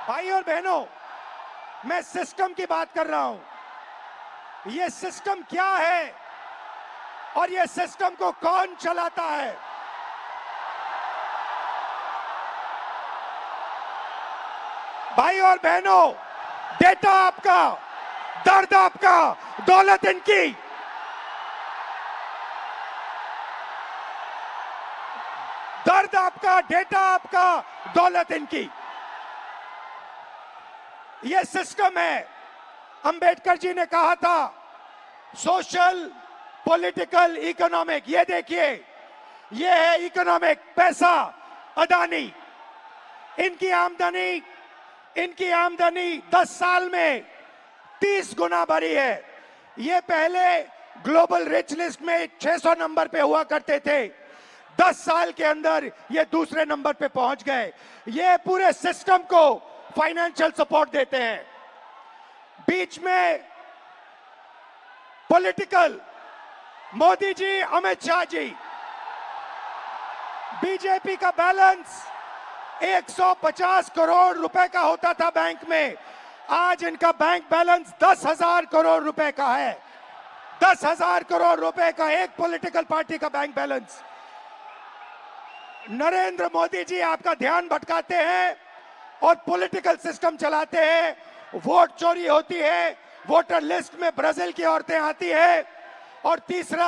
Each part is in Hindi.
भाई और बहनों, मैं सिस्टम की बात कर रहा हूं। ये सिस्टम क्या है और ये सिस्टम को कौन चलाता है? भाई और बहनों, डेटा आपका, दर्द आपका, दौलत इनकी। दर्द आपका, डेटा आपका, दौलत इनकी। ये सिस्टम है। अंबेडकर जी ने कहा था सोशल, पॉलिटिकल, इकोनॉमिक। ये देखिए, ये है इकोनॉमिक, पैसा, अदानी। इनकी आमदनी 10 साल में 30 गुना बढ़ी है। ये पहले ग्लोबल रिच लिस्ट में 600 नंबर पे हुआ करते थे। 10 साल के अंदर ये दूसरे नंबर पे पहुंच गए। ये पूरे सिस्टम को फाइनेंशियल सपोर्ट देते हैं। बीच में पॉलिटिकल, मोदी जी, अमित शाह जी। बीजेपी का बैलेंस 150 करोड़ रुपए का होता था बैंक में। आज इनका बैंक बैलेंस 10,000 करोड़ रुपए का है। 10,000 करोड़ रुपए का एक पॉलिटिकल पार्टी का बैंक बैलेंस। नरेंद्र मोदी जी आपका ध्यान भटकाते हैं और पॉलिटिकल सिस्टम चलाते हैं। वोट चोरी होती है, वोटर लिस्ट में ब्राजील की औरतें आती है। और तीसरा,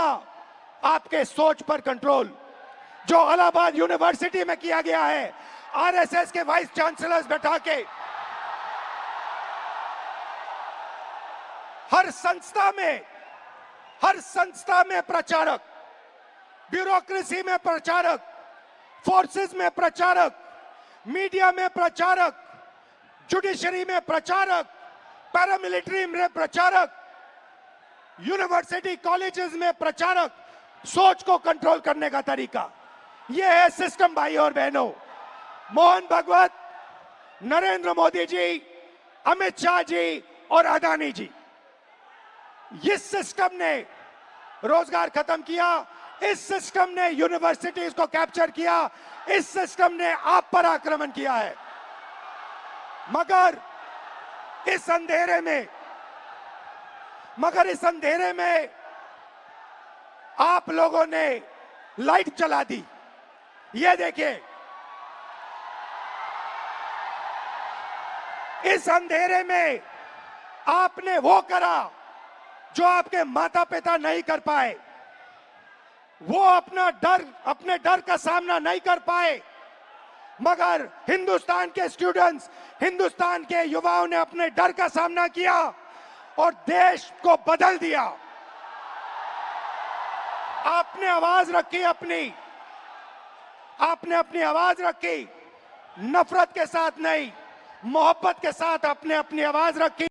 आपके सोच पर कंट्रोल, जो इलाहाबाद यूनिवर्सिटी में किया गया है। आरएसएस के वाइस चांसलर्स बैठा के हर संस्था में प्रचारक, ब्यूरोक्रेसी में प्रचारक, फोर्सेस में प्रचारक, मीडिया में प्रचारक, जुडिशरी में प्रचारक, पैरामिलिट्री में प्रचारक, यूनिवर्सिटी कॉलेजेस में प्रचारक। सोच को कंट्रोल करने का तरीका यह है सिस्टम। भाई और बहनों, मोहन भागवत, नरेंद्र मोदी जी, अमित शाह जी और अदानी जी, इस सिस्टम ने रोजगार खत्म किया। इस सिस्टम ने यूनिवर्सिटीज को कैप्चर किया। इस सिस्टम ने आप पर आक्रमण किया है। मगर इस अंधेरे में आप लोगों ने लाइट जला दी। ये देखिए, इस अंधेरे में आपने वो करा जो आपके माता पिता नहीं कर पाए। वो अपने डर का सामना नहीं कर पाए, मगर हिंदुस्तान के स्टूडेंट्स, हिंदुस्तान के युवाओं ने अपने डर का सामना किया और देश को बदल दिया। आपने अपनी आवाज रखी, नफरत के साथ नहीं, मोहब्बत के साथ आपने अपनी आवाज रखी।